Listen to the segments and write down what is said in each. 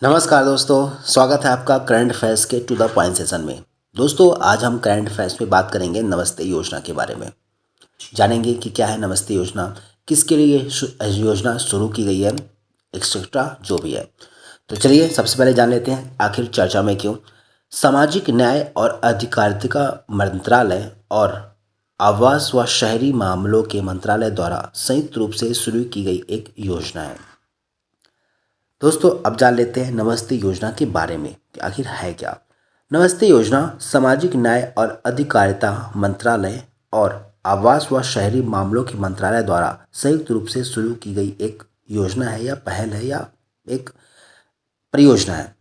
नमस्कार दोस्तों, स्वागत है आपका करंट अफेयर्स के टू द पॉइंट सेशन में। दोस्तों, आज हम करंट अफेयर्स में बात करेंगे नमस्ते योजना के बारे में। जानेंगे कि क्या है नमस्ते योजना, किसके लिए योजना शुरू की गई है, एक्सेट्रा जो भी है। तो चलिए सबसे पहले जान लेते हैं आखिर चर्चा में क्यों। सामाजिक न्याय और अधिकारिता मंत्रालय और आवास व शहरी मामलों के मंत्रालय द्वारा संयुक्त रूप से शुरू की गई एक योजना है। दोस्तों, अब जान लेते हैं नमस्ते योजना के बारे में कि आखिर है क्या। नमस्ते योजना सामाजिक न्याय और अधिकारिता मंत्रालय और आवास व शहरी मामलों के मंत्रालय द्वारा संयुक्त रूप से शुरू की गई एक योजना है या पहल है या एक परियोजना है।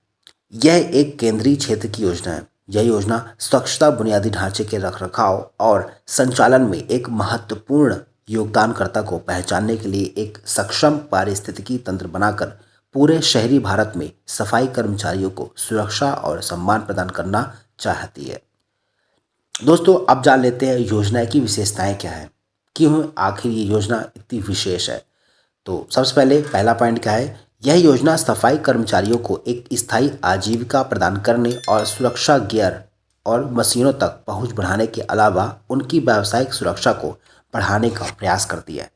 यह एक केंद्रीय क्षेत्र की योजना है। यह योजना स्वच्छता, बुनियादी ढांचे के रखरखाव और संचालन में एक महत्वपूर्ण योगदानकर्ता को पहचानने के लिए एक सक्षम पारिस्थितिकी तंत्र बनाकर पूरे शहरी भारत में सफाई कर्मचारियों को सुरक्षा और सम्मान प्रदान करना चाहती है। दोस्तों, अब जान लेते हैं योजना की विशेषताएं क्या है, क्यों आखिर ये योजना इतनी विशेष है। तो सबसे पहले पहला पॉइंट क्या है, यह योजना सफाई कर्मचारियों को एक स्थायी आजीविका प्रदान करने और सुरक्षा गियर और मशीनों तक पहुंच बढ़ाने के अलावा उनकी व्यावसायिक सुरक्षा को बढ़ाने का प्रयास करती है।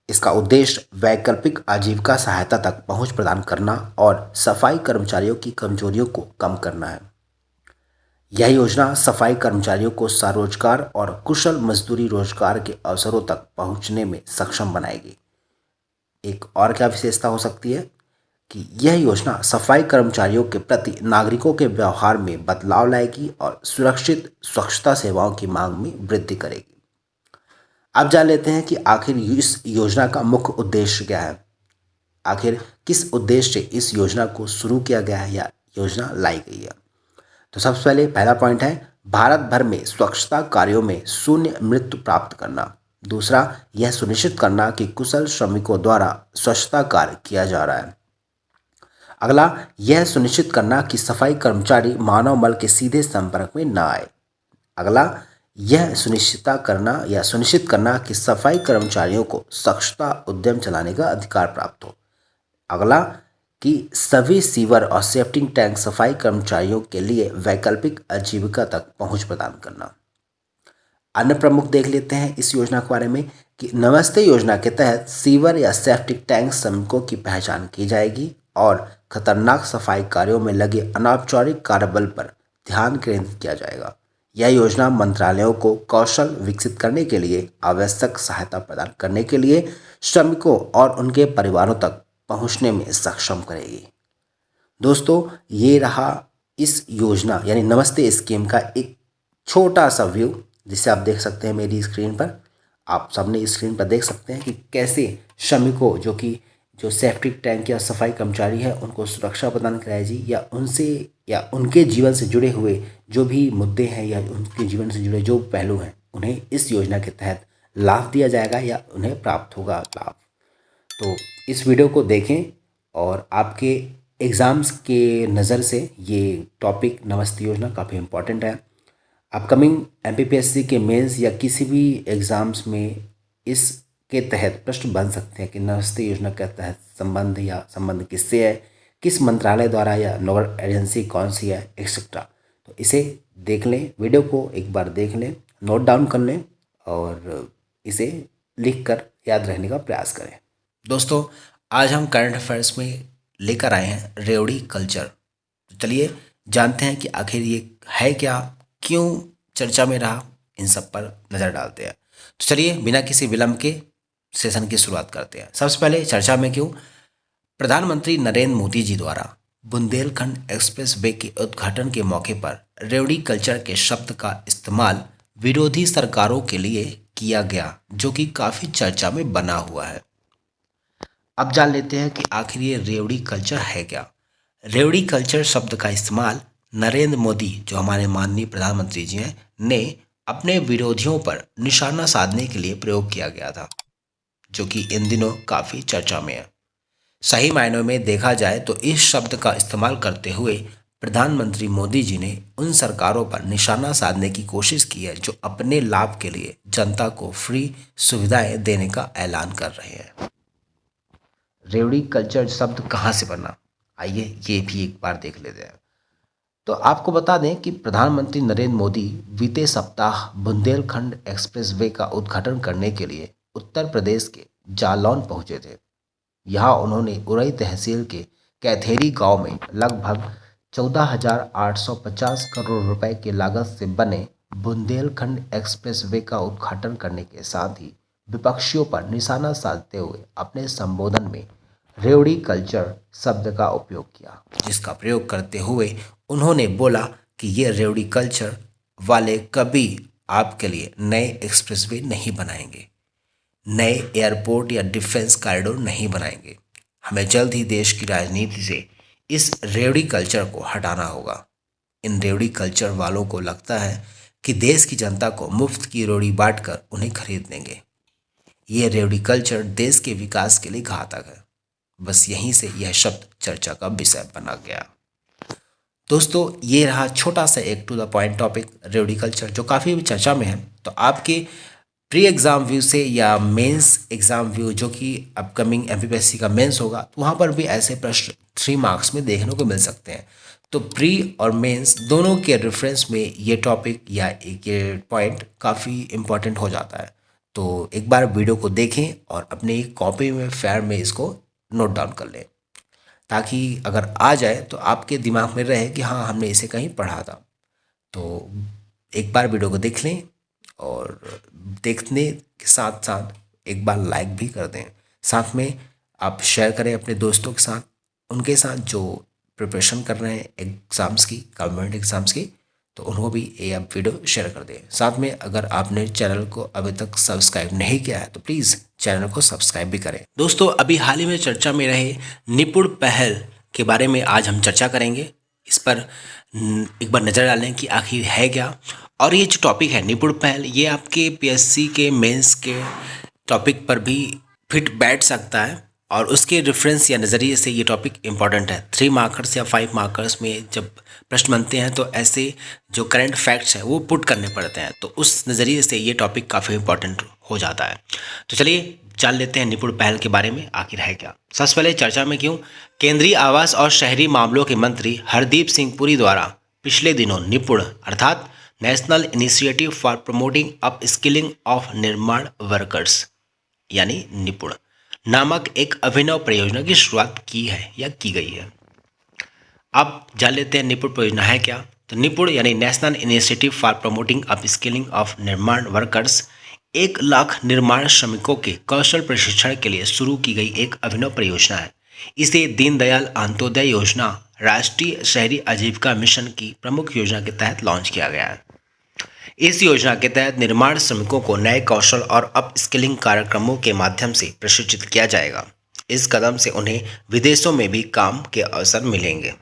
इसका उद्देश्य वैकल्पिक आजीविका सहायता तक पहुंच प्रदान करना और सफाई कर्मचारियों की कमजोरियों को कम करना है। यह योजना सफाई कर्मचारियों को स्वरोजगार और कुशल मजदूरी रोजगार के अवसरों तक पहुंचने में सक्षम बनाएगी। एक और क्या विशेषता हो सकती है कि यह योजना सफाई कर्मचारियों के प्रति नागरिकों के व्यवहार में बदलाव लाएगी और सुरक्षित स्वच्छता सेवाओं की मांग में वृद्धि करेगी। अब जान लेते हैं कि आखिर इस योजना का मुख्य उद्देश्य क्या है। आखिर किस उद्देश्य से इस योजना को शुरू किया गया है या योजना लाई गई है। तो सबसे पहले पहला पॉइंट है भारत भर में स्वच्छता कार्यों में शून्य मृत्यु प्राप्त करना। दूसरा, यह सुनिश्चित करना कि कुशल श्रमिकों द्वारा स्वच्छता कार्य किया जा रहा है। अगला, यह सुनिश्चित करना कि सफाई कर्मचारी मानव मल के सीधे संपर्क में न आए। अगला, यह सुनिश्चित करना कि सफाई कर्मचारियों को स्वच्छता उद्यम चलाने का अधिकार प्राप्त हो। अगला, कि सभी सीवर और सेफ्टिंग टैंक सफाई कर्मचारियों के लिए वैकल्पिक आजीविका तक पहुंच प्रदान करना। अन्य प्रमुख देख लेते हैं इस योजना के बारे में कि नमस्ते योजना के तहत सीवर या सेफ्टिक टैंक श्रमिकों की पहचान की जाएगी और खतरनाक सफाई कार्यों में लगे अनौपचारिक कार्यबल पर ध्यान केंद्रित किया जाएगा। यह योजना मंत्रालयों को कौशल विकसित करने के लिए आवश्यक सहायता प्रदान करने के लिए श्रमिकों और उनके परिवारों तक पहुंचने में सक्षम करेगी। दोस्तों, ये रहा इस योजना यानी नमस्ते स्कीम का एक छोटा सा व्यू, जिसे आप देख सकते हैं मेरी स्क्रीन पर। आप सबने स्क्रीन पर देख सकते हैं कि कैसे श्रमिकों जो सेफ्टिक टैंक या सफाई कर्मचारी है उनको सुरक्षा प्रदान कराई जी या उनके जीवन से जुड़े हुए जो भी मुद्दे हैं या उनके जीवन से जुड़े जो पहलू हैं उन्हें इस योजना के तहत लाभ दिया जाएगा या उन्हें प्राप्त होगा लाभ। तो इस वीडियो को देखें और आपके एग्ज़ाम्स के नज़र से ये टॉपिक नमस्ते योजना काफ़ी इम्पॉर्टेंट है। अपकमिंग एमपीपीएससी के मेंस या किसी भी एग्ज़ाम्स में इसके तहत प्रश्न बन सकते हैं कि नमस्ते योजना के तहत संबंध किससे है, किस मंत्रालय द्वारा या नोडल एजेंसी कौन सी है, एक्सेट्रा। तो इसे देख लें, वीडियो को एक बार देख लें, नोट डाउन कर लें और इसे लिख कर याद रहने का प्रयास करें। दोस्तों, आज हम करंट अफेयर्स में लेकर आए हैं रेवड़ी कल्चर। तो चलिए जानते हैं कि आखिर ये है क्या, क्यों चर्चा में रहा, इन सब पर नज़र डालते हैं। तो चलिए बिना किसी विलंब के सेशन की शुरुआत करते हैं। सबसे पहले चर्चा में क्यों, प्रधानमंत्री नरेंद्र मोदी जी द्वारा बुंदेलखंड एक्सप्रेस वे के उद्घाटन के मौके पर रेवड़ी कल्चर के शब्द का इस्तेमाल विरोधी सरकारों के लिए किया गया, जो कि काफ़ी चर्चा में बना हुआ है। अब जान लेते हैं कि आखिर ये रेवड़ी कल्चर है क्या। रेवड़ी कल्चर शब्द का इस्तेमाल नरेंद्र मोदी, जो हमारे माननीय प्रधानमंत्री जी हैं, ने अपने विरोधियों पर निशाना साधने के लिए प्रयोग किया गया था, जो कि इन दिनों काफ़ी चर्चा में है। सही मायनों में देखा जाए तो इस शब्द का इस्तेमाल करते हुए प्रधानमंत्री मोदी जी ने उन सरकारों पर निशाना साधने की कोशिश की है जो अपने लाभ के लिए जनता को फ्री सुविधाएं देने का ऐलान कर रहे हैं। रेवड़ी कल्चर शब्द कहाँ से बना? आइए ये भी एक बार देख लेते हैं। तो आपको बता दें कि प्रधानमंत्री नरेंद्र मोदी बीते सप्ताह बुंदेलखंड एक्सप्रेसवे का उद्घाटन करने के लिए उत्तर प्रदेश के जालौन पहुंचे थे। यहाँ उन्होंने उरई तहसील के कैथेरी गांव में लगभग 14,850 करोड़ रुपए की लागत से बने बुंदेलखंड एक्सप्रेसवे का उद्घाटन करने के साथ ही विपक्षियों पर निशाना साधते हुए अपने संबोधन में रेवड़ी कल्चर शब्द का उपयोग किया, जिसका प्रयोग करते हुए उन्होंने बोला कि ये रेवड़ी कल्चर वाले कभी आपके लिए नए एक्सप्रेसवे नहीं बनाएंगे, नए एयरपोर्ट या डिफेंस कॉरिडोर नहीं बनाएंगे। हमें जल्द ही देश की राजनीति से इस रेवड़ी कल्चर को हटाना होगा। इन रेवड़ी कल्चर वालों को लगता है कि देश की जनता को मुफ्त की रेवड़ी बांटकर उन्हें खरीद लेंगे। ये रेवड़ी कल्चर देश के विकास के लिए घातक है। बस यहीं से यह शब्द चर्चा का विषय बना गया। दोस्तों, ये रहा छोटा सा एक टू द पॉइंट टॉपिक रेवड़ी कल्चर, जो काफ़ी चर्चा में है। तो आपके प्री एग्ज़ाम व्यू से या मेंस एग्ज़ाम व्यू, जो कि अपकमिंग एमपीपीएससी का मेंस होगा, तो वहाँ पर भी ऐसे प्रश्न 3 मार्क्स में देखने को मिल सकते हैं। तो प्री और मेंस दोनों के रेफरेंस में ये टॉपिक या एक ये पॉइंट काफ़ी इम्पोर्टेंट हो जाता है। तो एक बार वीडियो को देखें और अपनी कॉपी में फेयर में इसको नोट डाउन कर लें, ताकि अगर आ जाए तो आपके दिमाग में रहे कि हाँ, हमने इसे कहीं पढ़ा था। तो एक बार वीडियो को देख लें और देखने के साथ साथ एक बार लाइक भी कर दें। साथ में आप शेयर करें अपने दोस्तों के साथ, उनके साथ जो प्रिपरेशन कर रहे हैं एग्ज़ाम्स की, गवर्नमेंट एग्ज़ाम्स की, तो उनको भी ये आप वीडियो शेयर कर दें। साथ में अगर आपने चैनल को अभी तक सब्सक्राइब नहीं किया है तो प्लीज़ चैनल को सब्सक्राइब भी करें। दोस्तों, अभी हाल ही में चर्चा में रहे निपुण पहल के बारे में आज हम चर्चा करेंगे। इस पर एक बार नज़र डालें कि आखिर है क्या। और ये जो टॉपिक है निपुण पहल, ये आपके पीएससी के मेंस के टॉपिक पर भी फिट बैठ सकता है और उसके रेफरेंस या नज़रिए से ये टॉपिक इम्पॉर्टेंट है। 3 मार्कर्स या 5 मार्कर्स में जब प्रश्न बनते हैं तो ऐसे जो करंट फैक्ट्स हैं वो पुट करने पड़ते हैं, तो उस नज़रिए से ये टॉपिक काफ़ी इम्पॉर्टेंट हो जाता है। तो चलिए जान लेते हैं निपुण पहल के बारे में आखिर है क्या। सबसे पहले चर्चा में क्यों, केंद्रीय आवास और शहरी मामलों के मंत्री हरदीप सिंह पुरी द्वारा पिछले दिनों निपुण अर्थात national initiative for promoting up skilling of निर्माण वर्कर्स यानी निपुण नामक एक अभिनव परियोजना की शुरुआत की है या की गई है। अब जान लेते हैं निपुण परियोजना है क्या। तो निपुण यानी national initiative for promoting up skilling of निर्माण वर्कर्स 1 लाख निर्माण श्रमिकों के कौशल प्रशिक्षण के लिए शुरू की गई एक अभिनव परियोजना है। इसे दीनदयाल अंत्योदय योजना राष्ट्रीय शहरी आजीविका मिशन की प्रमुख योजना के तहत लॉन्च किया गया है। इस योजना के तहत निर्माण श्रमिकों को नए कौशल और अप स्किलिंग कार्यक्रमों के माध्यम से प्रशिक्षित किया जाएगा। इस कदम से उन्हें विदेशों में भी काम के अवसर मिलेंगे।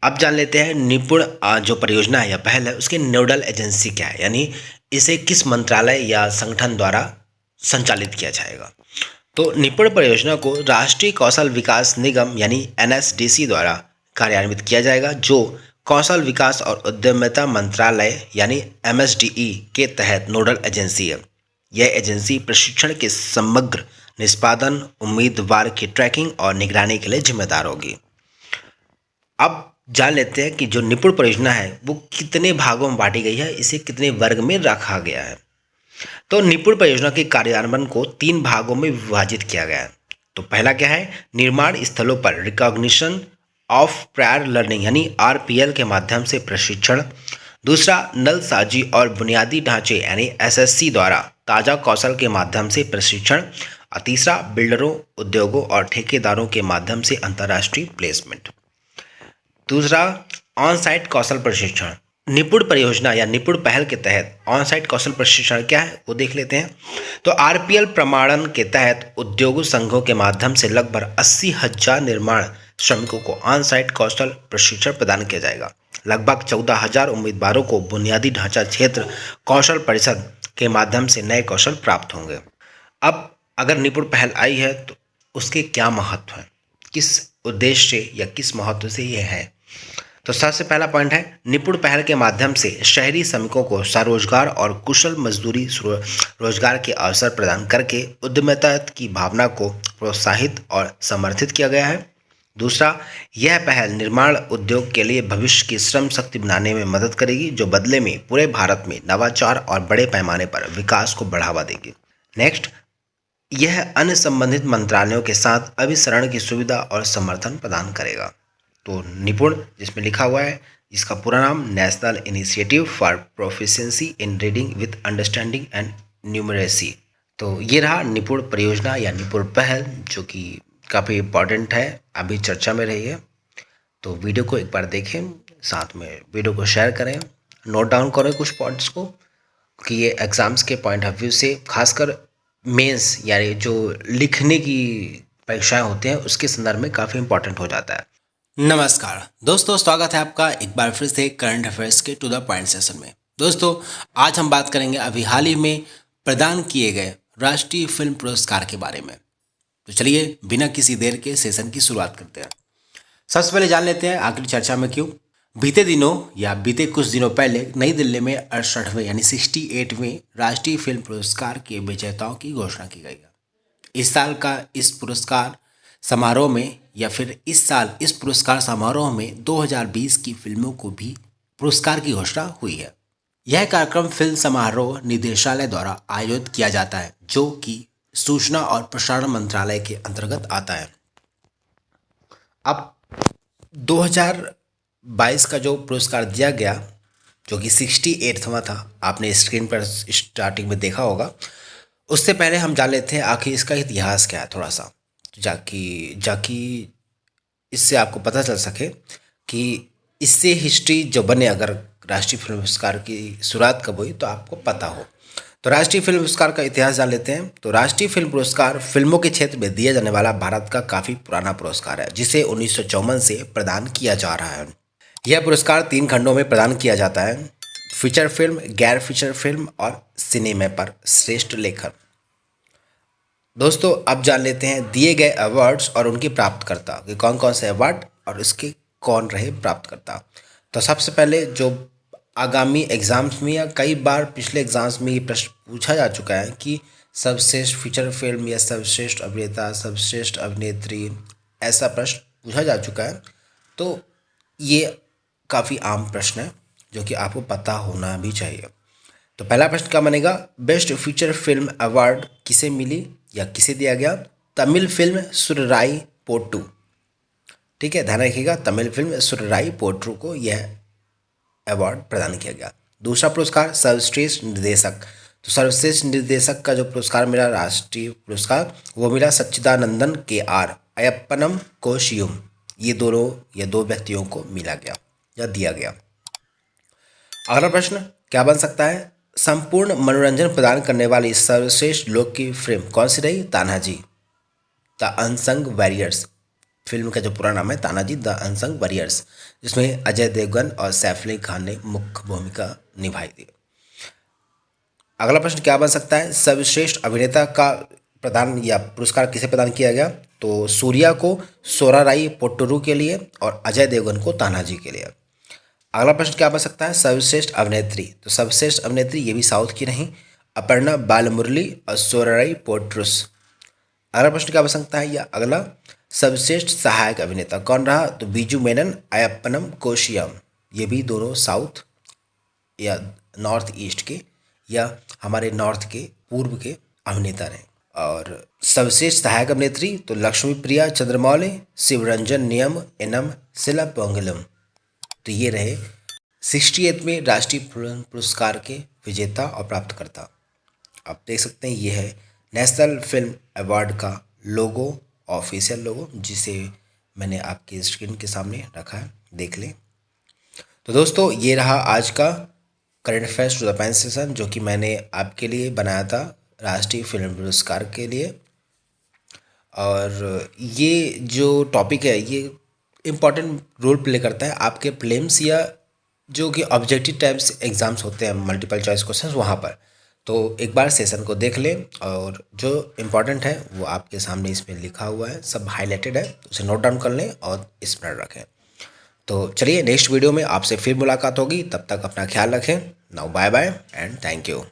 अब जान लेते हैं निपुण जो परियोजना है या पहल है उसकी नोडल एजेंसी क्या है, यानी इसे किस मंत्रालय या संगठन द्वारा संचालित किया जाएगा। तो निपुण परियोजना को राष्ट्रीय कौशल विकास निगम यानी एनएसडीसी द्वारा कार्यान्वित किया जाएगा, जो कौशल विकास और उद्यमिता मंत्रालय यानी एमएसडीई के तहत नोडल एजेंसी है। यह एजेंसी प्रशिक्षण के समग्र निष्पादन, उम्मीदवार की ट्रैकिंग और निगरानी के लिए जिम्मेदार होगी। अब जान लेते हैं कि जो निपुण परियोजना है वो कितने भागों में बांटी गई है, इसे कितने वर्ग में रखा गया है। तो निपुण परियोजना के कार्यान्वयन को 3 भागों में विभाजित किया गया है। तो पहला क्या है, निर्माण स्थलों पर रिकॉग्निशन ऑफ प्रायर लर्निंग यानी आरपीएल के माध्यम से प्रशिक्षण। दूसरा, नलसाजी और बुनियादी ढांचे यानी एसएससी द्वारा ताज़ा कौशल के माध्यम से प्रशिक्षण। और तीसरा, बिल्डरों, उद्योगों और ठेकेदारों के माध्यम से अंतर्राष्ट्रीय प्लेसमेंट। दूसरा, ऑन साइट कौशल प्रशिक्षण। निपुण परियोजना या निपुण पहल के तहत ऑन साइट कौशल प्रशिक्षण क्या है वो देख लेते हैं। तो आरपीएल प्रमाणन के तहत उद्योग संघों के माध्यम से लगभग 80,000 निर्माण श्रमिकों को ऑन साइट कौशल प्रशिक्षण प्रदान किया जाएगा। लगभग 14,000 उम्मीदवारों को बुनियादी ढांचा क्षेत्र कौशल परिषद के माध्यम से नए कौशल प्राप्त होंगे। अब अगर निपुण पहल आई है तो उसके क्या महत्व है, किस उद्देश्य से या किस महत्व से यह है। तो सबसे पहला पॉइंट है, निपुण पहल के माध्यम से शहरी श्रमिकों को स्वरोजगार और कुशल मजदूरी रोजगार के अवसर प्रदान करके उद्यमिता की भावना को प्रोत्साहित और समर्थित किया गया है। दूसरा, यह पहल निर्माण उद्योग के लिए भविष्य की श्रम शक्ति बनाने में मदद करेगी, जो बदले में पूरे भारत में नवाचार और बड़े पैमाने पर विकास को बढ़ावा देगी। नेक्स्ट, यह अन्य संबंधित मंत्रालयों के साथ अभिसरण की सुविधा और समर्थन प्रदान करेगा। तो निपुण जिसमें लिखा हुआ है, इसका पूरा नाम national initiative for proficiency in reading with understanding and numeracy. तो ये रहा निपुण परियोजना या निपुण पहल, जो कि काफ़ी इम्पॉर्टेंट है, अभी चर्चा में रही है। तो वीडियो को एक बार देखें, साथ में वीडियो को शेयर करें, नोट डाउन करें कुछ पॉइंट्स को, कि ये एग्ज़ाम्स के पॉइंट ऑफ व्यू से, खासकर मेंस यानी जो लिखने की परीक्षाएं होती हैं उसके संदर्भ में काफ़ी इंपॉर्टेंट हो जाता है। नमस्कार दोस्तों, स्वागत है आपका एक बार फिर से करंट अफेयर्स के टू द पॉइंट सेशन में। दोस्तों, आज हम बात करेंगे अभी हाल ही में प्रदान किए गए राष्ट्रीय फिल्म पुरस्कार के बारे में। तो चलिए बिना किसी देर के सेशन की शुरुआत करते हैं। सबसे पहले जान लेते हैं आखिरी चर्चा में क्यों। बीते दिनों या बीते कुछ दिनों पहले नई दिल्ली में 68वें यानी 68वें राष्ट्रीय फिल्म पुरस्कार के विजेताओं की घोषणा की गई है। इस साल का इस पुरस्कार समारोह में या फिर इस साल इस पुरस्कार समारोह में 2020 की फिल्मों को भी पुरस्कार की घोषणा हुई है। यह कार्यक्रम फिल्म समारोह निदेशालय द्वारा आयोजित किया जाता है, जो कि सूचना और प्रसारण मंत्रालय के अंतर्गत आता है। अब 2022 का जो पुरस्कार दिया गया, जो कि 68वां था, आपने स्क्रीन पर स्टार्टिंग में देखा होगा। उससे पहले हम जान लेते हैं आखिर इसका इतिहास क्या है थोड़ा सा, जाकि इससे आपको पता चल सके कि इससे हिस्ट्री जो बने, अगर राष्ट्रीय फिल्म पुरस्कार की शुरुआत कब हुई तो आपको पता हो। तो राष्ट्रीय फिल्म पुरस्कार का इतिहास जान लेते हैं। तो राष्ट्रीय फिल्म पुरस्कार फिल्मों के क्षेत्र में दिया जाने वाला भारत का काफ़ी पुराना पुरस्कार है, जिसे 1954 से प्रदान किया जा रहा है। यह पुरस्कार 3 खंडों में प्रदान किया जाता है: फीचर फिल्म, गैर फीचर फिल्म और सिनेमा पर श्रेष्ठ लेखन। दोस्तों, अब जान लेते हैं दिए गए अवार्ड्स और उनके प्राप्तकर्ता, कि कौन कौन से अवार्ड और उसके कौन रहे प्राप्तकर्ता। तो सबसे पहले जो आगामी एग्ज़ाम्स में या कई बार पिछले एग्ज़ाम्स में ये प्रश्न पूछा जा चुका है कि सर्वश्रेष्ठ फीचर फिल्म या सर्वश्रेष्ठ अभिनेता, सर्वश्रेष्ठ अभिनेत्री, ऐसा प्रश्न पूछा जा चुका है। तो ये काफ़ी आम प्रश्न है जो कि आपको पता होना भी चाहिए। तो पहला प्रश्न क्या बनेगा? बेस्ट फीचर फिल्म अवार्ड किसे मिली या किसे दिया गया? तमिल फिल्म सुरराई पोट्टू। ठीक है, ध्यान रखिएगा, तमिल फिल्म सुरराई पोट्टू को यह अवार्ड प्रदान किया गया। दूसरा पुरस्कार सर्वश्रेष्ठ निर्देशक। तो सर्वश्रेष्ठ निर्देशक का जो पुरस्कार मिला, राष्ट्रीय पुरस्कार, वो मिला सच्चिदानंदन KR अयप्पनम कोशियुम। ये दो व्यक्तियों को मिला गया या दिया गया। अगला प्रश्न क्या बन सकता है? संपूर्ण मनोरंजन प्रदान करने वाली सर्वश्रेष्ठ लोक की फिल्म कौन सी रही? Tanaji the unsung warriors. Film का जो पूरा नाम है तानाजी द अनसंग वॉरियर्स, जिसमें अजय देवगन और सैफ अली खान ने मुख्य भूमिका निभाई थी। अगला प्रश्न क्या बन सकता है? सर्वश्रेष्ठ अभिनेता का प्रदान या पुरस्कार किसे प्रदान किया गया? तो सूर्या को सोराराई पोट्टरू के लिए और अजय देवगन को तानाजी के लिए। अगला प्रश्न क्या बन सकता है? सर्वश्रेष्ठ अभिनेत्री। तो सर्वश्रेष्ठ अभिनेत्री ये भी साउथ की नहीं, अपर्णा बालमुरली और सोराराई पोट्रुस। अगला प्रश्न क्या बन सकता है? या अगला सर्वश्रेष्ठ सहायक अभिनेता कौन रहा? तो बीजू मेनन अयप्पनम कोशियम। ये भी दोनों साउथ या नॉर्थ ईस्ट के या हमारे नॉर्थ के पूर्व के अभिनेता रहे। और सर्वश्रेष्ठ सहायक अभिनेत्री तो लक्ष्मी प्रिया चंद्रमौली, शिवरंजन नियम, एनम शिला पोंगलम। तो ये रहे 68वें राष्ट्रीय फिल्म पुरस्कार के विजेता और प्राप्तकर्ता। आप देख सकते हैं ये है नेशनल फिल्म अवार्ड का लोगो, ऑफिशियल लोगो, जिसे मैंने आपके स्क्रीन के सामने रखा है, देख लें। तो दोस्तों, ये रहा आज का current affairs to the point session, जो कि मैंने आपके लिए बनाया था राष्ट्रीय फिल्म पुरस्कार के लिए। और ये जो टॉपिक है ये इम्पॉर्टेंट रोल प्ले करता है आपके प्रीलिम्स या जो कि ऑब्जेक्टिव टाइप्स एग्ज़ाम्स होते हैं, मल्टीपल चॉइस क्वेश्चंस, वहाँ पर। तो एक बार सेशन को देख लें और जो इम्पॉर्टेंट है वो आपके सामने इसमें लिखा हुआ है, सब हाईलाइटेड है, तो उसे नोट डाउन कर लें और स्मरण रखें। तो चलिए नेक्स्ट वीडियो में आपसे फिर मुलाकात होगी, तब तक अपना ख्याल रखें। Now bye bye and thank you.